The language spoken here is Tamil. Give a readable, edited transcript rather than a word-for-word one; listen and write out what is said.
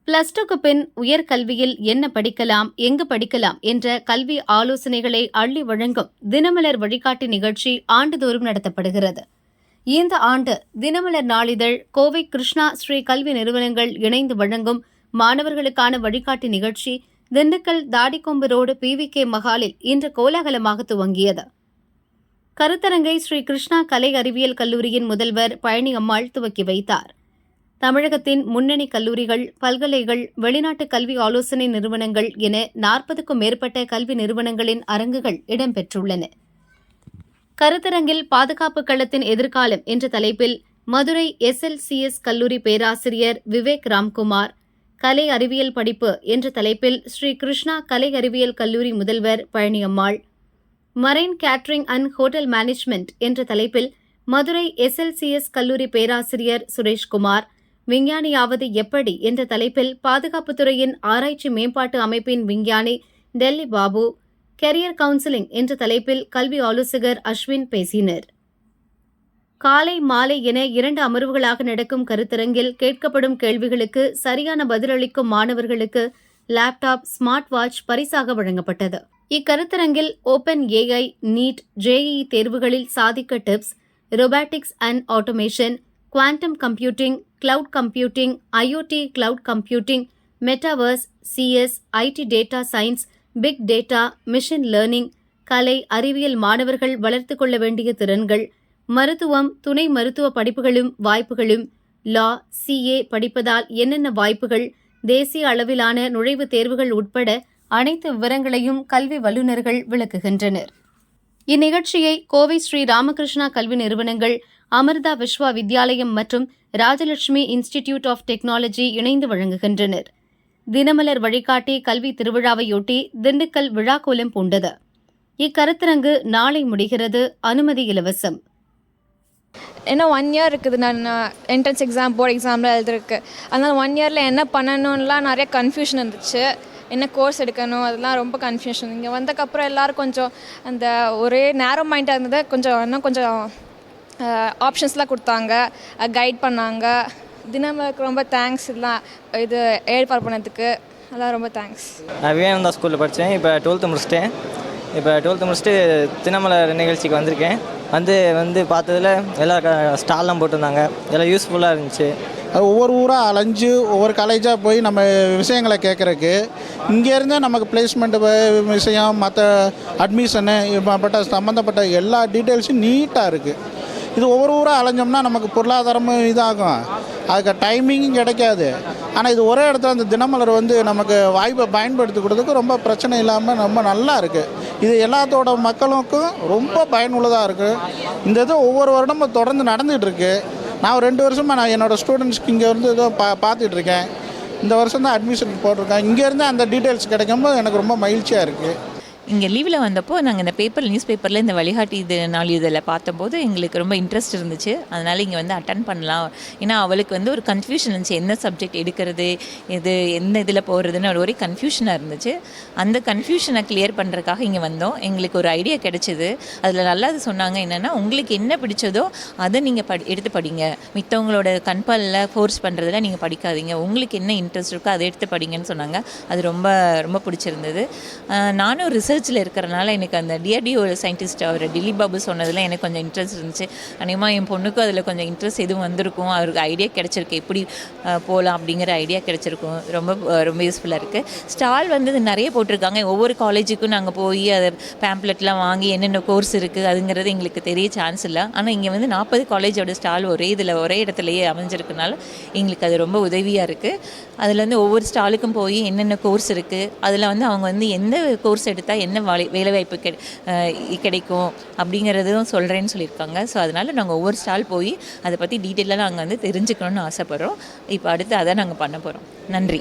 பிளஸ் டூக்கு பின் உயர்கல்வியில் என்ன படிக்கலாம், எங்கு படிக்கலாம் என்ற கல்வி ஆலோசனைகளை அள்ளி வழங்கும் தினமலர் வழிகாட்டி நிகழ்ச்சி ஆண்டுதோறும் நடத்தப்படுகிறது. இந்த ஆண்டு தினமலர் நாளிதழ் கோவை கிருஷ்ணா ஸ்ரீ கல்வி நிறுவனங்கள் இணைந்து வழங்கும் மாணவர்களுக்கான வழிகாட்டி நிகழ்ச்சி திண்டுக்கல் தாடிக்கொம்பு ரோடு PVK மஹாலில் இன்று கோலாகலமாக துவங்கியது. கருத்தரங்கை ஸ்ரீ கிருஷ்ணா கலை அறிவியல் கல்லூரியின் முதல்வர் பழனி அம்மாள் துவக்கி வைத்தார். தமிழகத்தின் முன்னணி கல்லூரிகள், பல்கலைகள், வெளிநாட்டு கல்வி ஆலோசனை நிறுவனங்கள் என 40க்கும் மேற்பட்ட கல்வி நிறுவனங்களின் அரங்குகள் இடம்பெற்றுள்ளன. கருத்தரங்கில் பாதுகாப்பு களத்தின் எதிர்காலம் என்ற தலைப்பில் மதுரை SLCS கல்லூரி பேராசிரியர் விவேக் ராம்குமார், கலை அறிவியல் படிப்பு என்ற தலைப்பில் ஸ்ரீ கிருஷ்ணா கலை அறிவியல் கல்லூரி முதல்வர் Palani Ammal, marine catering and hotel management என்ற தலைப்பில் மதுரை SLCS கல்லூரி பேராசிரியர் சுரேஷ்குமார், விஞ்ஞானியாவது எப்படி என்ற தலைப்பில் பாதுகாப்புத்துறையின் ஆராய்ச்சி மேம்பாட்டு அமைப்பின் விஞ்ஞானி டெல்லி பாபு, கெரியர் கவுன்சிலிங் என்ற தலைப்பில் கல்வி ஆலோசகர் அஸ்வின் பேசினர். காலை மாலை என 2 அமர்வுகளாக நடக்கும் கருத்தரங்கில் கேட்கப்படும் கேள்விகளுக்கு சரியான பதிலளிக்கும் மாணவர்களுக்கு லேப்டாப், ஸ்மார்ட் வாட்ச் பரிசாக வழங்கப்பட்டது. இக்கருத்தரங்கில் ஓபன் AI, நீட், JEE தேர்வுகளில் சாதிக்க tips, robotics and automation, quantum computing, cloud computing, IoT cloud computing, metaverse, CS, IT data science, big data, machine learning, கலை, அறிவியல் மாணவர்கள் வளர்த்துக் கொள்ள வேண்டிய திறன்கள், மருத்துவம், துணை மருத்துவ படிப்புகளும் வாய்ப்புகளும், லா, CA படிப்பதால் என்னென்ன வாய்ப்புகள், தேசிய அளவிலான நுழைவுத் தேர்வுகள் உட்பட அனைத்து விவரங்களையும் கல்வி வல்லுநர்கள் விளக்குகின்றனர். இந்நிகழ்ச்சியை கோவை ஸ்ரீ ராமகிருஷ்ணா கல்வி நிறுவனங்கள், அமிர்தா விஸ்வா வித்யாலயம் மற்றும் ராஜலட்சுமி இன்ஸ்டிடியூட் ஆஃப் டெக்னாலஜி இணைந்து வழங்குகின்றனர். தினமலர் வழிகாட்டி கல்வி திருவிழாவையொட்டி திண்டுக்கல் விழாக்கோலம் பூண்டது. இக்கருத்தரங்கு நாளை முடிகிறது. அனுமதி இலவசம். ஏன்னா 1 இயர் இருக்குது. நான் என்ட்ரன்ஸ் எக்ஸாம், போர்டு எக்ஸாம்லாம் எழுதிருக்கு. அதனால் 1 இயரில் என்ன பண்ணணும்லாம் நிறைய கன்ஃபியூஷன் இருந்துச்சு. என்ன கோர்ஸ் எடுக்கணும் அதெல்லாம் ரொம்ப கன்ஃபியூஷன். இங்கே வந்ததுக்கப்புறம் எல்லோரும் கொஞ்சம் அந்த ஒரே நேரோ மைண்டாக இருந்தது. இன்னும் கொஞ்சம் ஆப்ஷன்ஸ்லாம் கொடுத்தாங்க, கைட் பண்ணாங்க. தினமலருக்கு ரொம்ப தேங்க்ஸ். இதெல்லாம் இது ஏற்பாடு பண்ணதுக்கு அதெல்லாம் ரொம்ப தேங்க்ஸ். நான் விவேகானந்தா ஸ்கூலில் படித்தேன். இப்போ 12th முடிச்சிட்டேன். இப்போ 12th முடிச்சுட்டு தினமலர் நிகழ்ச்சிக்கு வந்திருக்கேன். வந்து பார்த்ததில் எல்லாம் ஸ்டால்லாம் போட்டிருந்தாங்க. எல்லாம் யூஸ்ஃபுல்லாக இருந்துச்சு. ஒவ்வொரு ஊராக அலைஞ்சு ஒவ்வொரு காலேஜாக போய் நம்ம விஷயங்களை கேட்குறக்கு இங்கேருந்தே நமக்கு பிளேஸ்மெண்ட்டு விஷயம், மற்ற அட்மிஷனு சம்மந்தப்பட்ட எல்லா டீட்டெயில்ஸும் நீட்டாக இருக்குது. இது ஒவ்வொரு ஊராக அலைஞ்சோம்னா நமக்கு பொருளாதாரமும் இதாகும், அதுக்கு டைமிங்கும் கிடைக்காது. ஆனால் இது ஒரே இடத்துல அந்த தினமலர் நமக்கு வாய்ப்பை பயன்படுத்தி கொடுத்ததுக்கு ரொம்ப பிரச்சனை இல்லாமல் ரொம்ப நல்லா இருக்குது. இது எல்லாத்தோட மக்களுக்கும் ரொம்ப பயனுள்ளதாக இருக்குது. இந்த இது ஒவ்வொரு வருடமும் தொடர்ந்து நடந்துகிட்ருக்கு. நான் 2 வருஷமாக நான் என்னோடய ஸ்டூடெண்ட்ஸ்க்கு இங்கே ஏதோ பார்த்துட்ருக்கேன். இந்த வருஷம் தான் அட்மிஷன் போட்டிருக்கேன். இங்கேருந்து அந்த டீட்டெயில்ஸ் கிடைக்கும்போது எனக்கு ரொம்ப மகிழ்ச்சியாக இருக்குது. இங்கே லீவில் வந்தப்போ நாங்கள் இந்த நியூஸ் பேப்பரில் இந்த வழிகாட்டி நாளிதழில் பார்த்தபோது எங்களுக்கு ரொம்ப இன்ட்ரெஸ்ட் இருந்துச்சு. அதனால் இங்கே அட்டன் பண்ணலாம். ஏன்னா அவளுக்கு ஒரு கன்ஃபியூஷன் இருந்துச்சு, என்ன சப்ஜெக்ட் எடுக்கிறது, எந்த இதில் போகிறதுன்னு ஒரே கன்ஃபியூஷனாக இருந்துச்சு. அந்த கன்ஃபியூஷனை கிளியர் பண்ணுறதுக்காக இங்கே வந்தோம். எங்களுக்கு ஒரு ஐடியா கிடைச்சிது. அதில் நல்லா சொன்னாங்க, என்னென்னா உங்களுக்கு என்ன பிடிச்சதோ அதை நீங்கள் எடுத்து படிங்க, மித்தவங்களோட கண்பாலில் ஃபோர்ஸ் பண்ணுறதுல நீங்கள் படிக்காதீங்க, உங்களுக்கு என்ன இன்ட்ரெஸ்ட் இருக்கோ அதை எடுத்து படிங்கன்னு சொன்னாங்க. அது ரொம்ப ரொம்ப பிடிச்சிருந்தது. நானும் ரிசர்ச்சில் இருக்கிறனால எனக்கு அந்த DRDO சயின்டிஸ்ட் அவர் டெல்லி பாபு சொன்னதில் எனக்கு கொஞ்சம் இன்ட்ரெஸ்ட் இருந்துச்சு. அநேகமாக என் பொண்ணுக்கும் அதில் கொஞ்சம் இன்ட்ரெஸ்ட் எதுவும் வந்திருக்கும். அவருக்கு ஐடியா கிடச்சிருக்கு, எப்படி போகலாம் அப்படிங்கிற ஐடியா கிடச்சிருக்கும். ரொம்ப ரொம்ப யூஸ்ஃபுல்லாக இருக்குது. ஸ்டால் நிறைய போட்டிருக்காங்க. ஒவ்வொரு காலேஜுக்கும் நாங்கள் போய் அதை பேம்ப்ளெட்லாம் வாங்கி என்னென்ன கோர்ஸ் இருக்குது அதுங்கிறது எங்களுக்கு தெரிய சான்ஸ் இல்லை. ஆனால் இங்கே 40 காலேஜோட ஸ்டால் ஒரே இடத்துலையே அமைஞ்சிருக்கனால எங்களுக்கு அது ரொம்ப உதவியாக இருக்குது. அதில் ஒவ்வொரு ஸ்டாலுக்கும் போய் என்னென்ன கோர்ஸ் இருக்குது, அதில் அவங்க எந்த கோர்ஸ் எடுத்தால் என்ன வேலைவாய்ப்பு கிடைக்கும் அப்படிங்கிறதும் சொல்கிறேன்னு சொல்லியிருக்காங்க. ஸோ அதனால் நாங்கள் ஒவ்வொரு ஸ்டால் போய் அதை பற்றி டீட்டெயிலாக நாங்கள் தெரிஞ்சுக்கணுன்னு ஆசைப்பட்றோம். இப்போ அடுத்து அதை நாங்கள் பண்ண போகிறோம். நன்றி.